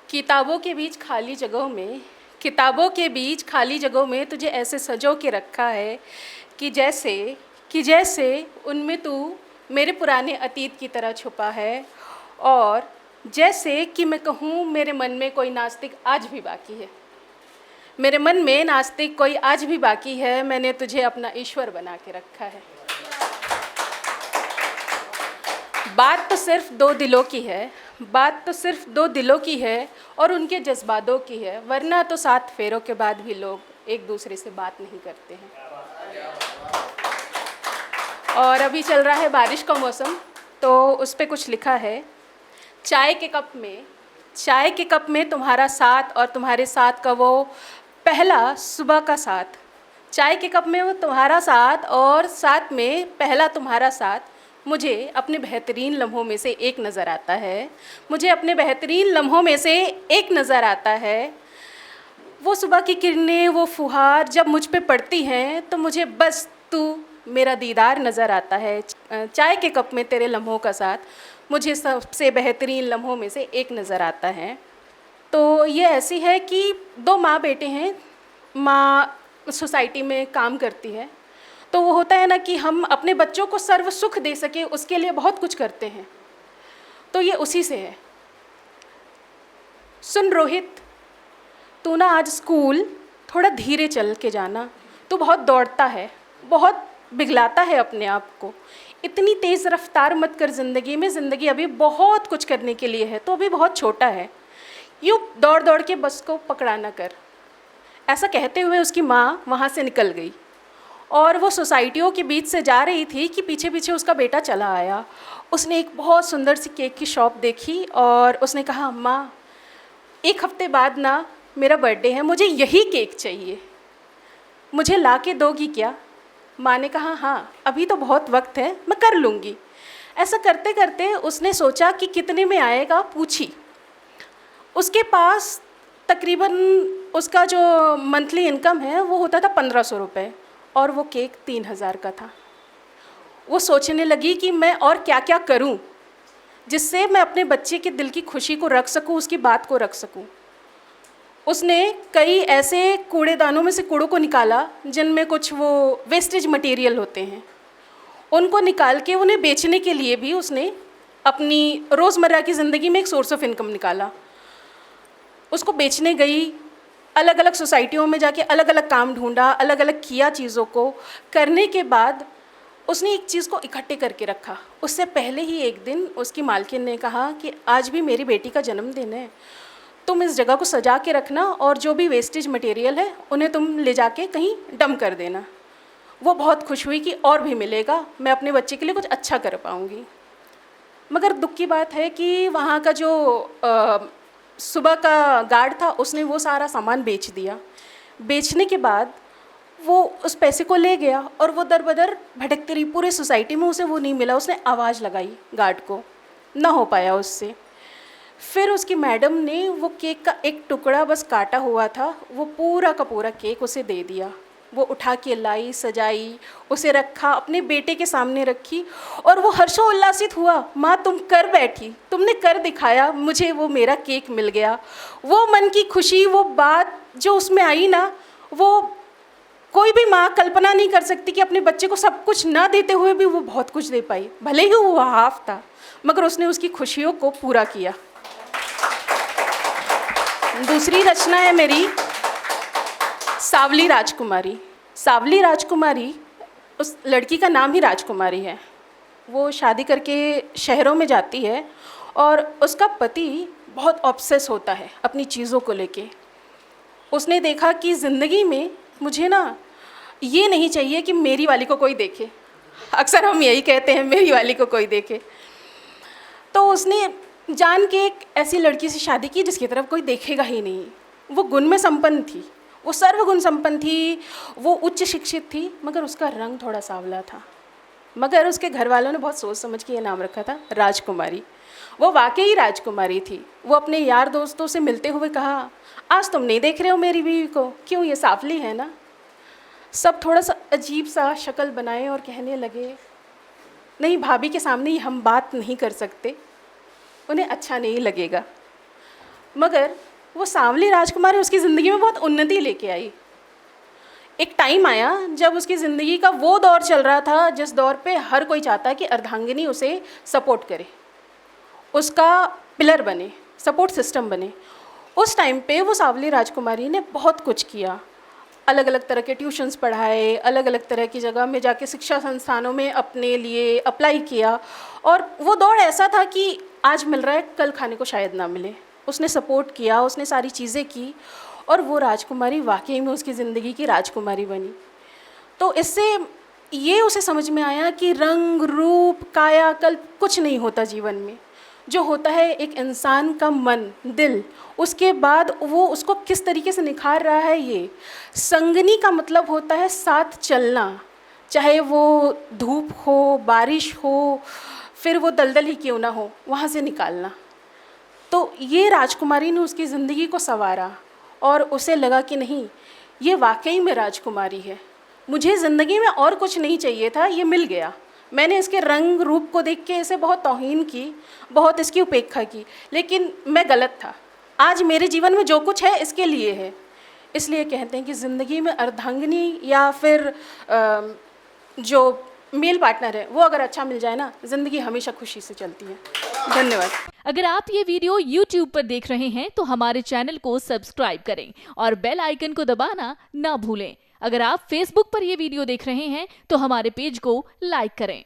किताबों के बीच खाली जगहों में किताबों के बीच खाली जगहों में तुझे ऐसे सजो के रखा है कि जैसे उनमें तू मेरे पुराने अतीत की तरह छुपा है। और जैसे कि मैं कहूँ मेरे मन में कोई नास्तिक आज भी बाकी है। मेरे मन में नास्तिक कोई आज भी बाकी है। मैंने तुझे अपना ईश्वर बना के रखा है। बात तो सिर्फ दो दिलों की है, बात तो सिर्फ दो दिलों की है और उनके जज्बातों की है, वरना तो 7 फेरों के बाद भी लोग एक दूसरे से बात नहीं करते हैं। और अभी चल रहा है बारिश का मौसम, तो उस पे कुछ लिखा है। चाय के कप में तुम्हारा साथ और तुम्हारे साथ का वो पहला सुबह का साथ। चाय के कप में वो तुम्हारा साथ और साथ में पहला तुम्हारा साथ मुझे अपने बेहतरीन लम्हों में से एक नज़र आता है। मुझे अपने बेहतरीन लम्हों में से एक नज़र आता है। वो सुबह की किरणें, वो फुहार जब मुझ पे पड़ती हैं तो मुझे बस तू मेरा दीदार नज़र आता है। चाय के कप में तेरे लम्हों का साथ मुझे सबसे बेहतरीन लम्हों में से एक नज़र आता है। तो ये ऐसी है कि 2 माँ बेटे हैं। माँ सोसाइटी में काम करती है, तो वो होता है ना कि हम अपने बच्चों को सर्व सुख दे सके, उसके लिए बहुत कुछ करते हैं। तो ये उसी से है। सुन रोहित, तू ना आज स्कूल थोड़ा धीरे चल के जाना। तू बहुत दौड़ता है, बहुत बिगलाता है अपने आप को। इतनी तेज़ रफ्तार मत कर ज़िंदगी में। ज़िंदगी अभी बहुत कुछ करने के लिए है, तो अभी बहुत छोटा है। यूँ दौड़ दौड़ के बस को पकड़ा ना कर। ऐसा कहते हुए उसकी माँ वहाँ से निकल गई और वो सोसाइटियों के बीच से जा रही थी कि पीछे पीछे उसका बेटा चला आया। उसने एक बहुत सुंदर सी केक की शॉप देखी और उसने कहा, माँ 1 हफ्ते बाद ना मेरा बर्थडे है, मुझे यही केक चाहिए, मुझे ला के दोगी क्या? माँ ने कहा, हाँ अभी तो बहुत वक्त है, मैं कर लूँगी। ऐसा करते करते उसने सोचा कि कितने में आएगा, पूछी। उसके पास तकरीबन उसका जो मंथली इनकम है वो होता था 1500 रुपये और वो केक 3000 का था। वो सोचने लगी कि मैं और क्या क्या करूं जिससे मैं अपने बच्चे के दिल की खुशी को रख सकूं, उसकी बात को रख सकूं। उसने कई ऐसे कूड़ेदानों में से कूड़ों को निकाला जिनमें कुछ वो वेस्टेज मटेरियल होते हैं, उनको निकाल के उन्हें बेचने के लिए भी उसने अपनी रोज़मर्रा की ज़िंदगी में एक सोर्स ऑफ इनकम निकाला। उसको बेचने गई, अलग अलग सोसाइटियों में जाके अलग अलग काम ढूंढा, अलग अलग किया। चीज़ों को करने के बाद उसने एक चीज़ को इकट्ठे करके रखा। उससे पहले ही एक दिन उसकी मालकिन ने कहा कि आज भी मेरी बेटी का जन्मदिन है, तुम इस जगह को सजा के रखना और जो भी वेस्टेज मटेरियल है उन्हें तुम ले जाके कहीं डंप कर देना। वो बहुत खुश हुई कि और भी मिलेगा, मैं अपने बच्चे के लिए कुछ अच्छा कर पाऊँगी। मगर दुख की बात है कि वहाँ का जो सुबह का गार्ड था उसने वो सारा सामान बेच दिया। बेचने के बाद वो उस पैसे को ले गया और वो दर बदर भटकती रही। पूरे सोसाइटी में उसे वो नहीं मिला। उसने आवाज़ लगाई गार्ड को, ना हो पाया उससे। फिर उसकी मैडम ने वो केक का एक टुकड़ा बस काटा हुआ था, वो पूरा का पूरा केक उसे दे दिया। वो उठा के लाई, सजाई, उसे रखा, अपने बेटे के सामने रखी और वो हर्षोल्लासित हुआ। माँ तुम कर बैठी, तुमने कर दिखाया, मुझे वो मेरा केक मिल गया। वो मन की खुशी, वो बात जो उसमें आई ना, वो कोई भी माँ कल्पना नहीं कर सकती कि अपने बच्चे को सब कुछ ना देते हुए भी वो बहुत कुछ दे पाई। भले ही वो हाफ था, मगर उसने उसकी खुशियों को पूरा किया। दूसरी रचना है मेरी सावली राजकुमारी। सावली राजकुमारी, उस लड़की का नाम ही राजकुमारी है। वो शादी करके शहरों में जाती है और उसका पति बहुत ऑब्सेस होता है अपनी चीज़ों को लेके। उसने देखा कि ज़िंदगी में मुझे ना ये नहीं चाहिए कि मेरी वाली को कोई देखे। अक्सर हम यही कहते हैं, मेरी वाली को कोई देखे। तो उसने जान के एक ऐसी लड़की से शादी की जिसकी तरफ कोई देखेगा ही नहीं। वो गुण में संपन्न थी, वो सर्वगुण संपन्न थी, वो उच्च शिक्षित थी, मगर उसका रंग थोड़ा सांवला था। मगर उसके घर वालों ने बहुत सोच समझ के ये नाम रखा था राजकुमारी। वो वाकई राजकुमारी थी। वो अपने यार दोस्तों से मिलते हुए कहा, आज तुम नहीं देख रहे हो मेरी बीवी को, क्यों, ये सावली है ना? सब थोड़ा सा अजीब सा शक्ल बनाए और कहने लगे, नहीं भाभी के सामने ही हम बात नहीं कर सकते, उन्हें अच्छा नहीं लगेगा। मगर वो सांवली राजकुमारी उसकी ज़िंदगी में बहुत उन्नति लेके आई। एक टाइम आया जब उसकी ज़िंदगी का वो दौर चल रहा था जिस दौर पे हर कोई चाहता है कि अर्धांगिनी उसे सपोर्ट करे, उसका पिलर बने, सपोर्ट सिस्टम बने। उस टाइम पे वो सांवली राजकुमारी ने बहुत कुछ किया, अलग अलग तरह के ट्यूशन्स पढ़ाए, अलग अलग तरह की जगह में जाके शिक्षा संस्थानों में अपने लिए अप्लाई किया। और वो दौर ऐसा था कि आज मिल रहा है, कल खाने को शायद ना मिले। उसने सपोर्ट किया, उसने सारी चीज़ें की, और वो राजकुमारी वाकई में उसकी ज़िंदगी की राजकुमारी बनी। तो इससे ये उसे समझ में आया कि रंग रूप कायाकल्प कुछ नहीं होता जीवन में। जो होता है एक इंसान का मन, दिल, उसके बाद वो उसको किस तरीके से निखार रहा है। ये संगनी का मतलब होता है साथ चलना, चाहे वो धूप हो, बारिश हो, फिर वो दलदल ही क्यों ना हो, वहाँ से निकालना। तो ये राजकुमारी ने उसकी ज़िंदगी को संवारा और उसे लगा कि नहीं, ये वाकई में राजकुमारी है, मुझे ज़िंदगी में और कुछ नहीं चाहिए था, ये मिल गया। मैंने इसके रंग रूप को देख के इसे बहुत तौहीन की, बहुत इसकी उपेक्षा की, लेकिन मैं गलत था। आज मेरे जीवन में जो कुछ है इसके लिए है। इसलिए कहते हैं कि ज़िंदगी में अर्धांगिनी या फिर जो मेल पार्टनर है वो अगर अच्छा मिल जाए ना, ज़िंदगी हमेशा खुशी से चलती है। धन्यवाद। अगर आप ये वीडियो YouTube पर देख रहे हैं तो हमारे चैनल को सब्सक्राइब करें और बेल आइकन को दबाना ना भूलें। अगर आप Facebook पर ये वीडियो देख रहे हैं तो हमारे पेज को लाइक करें।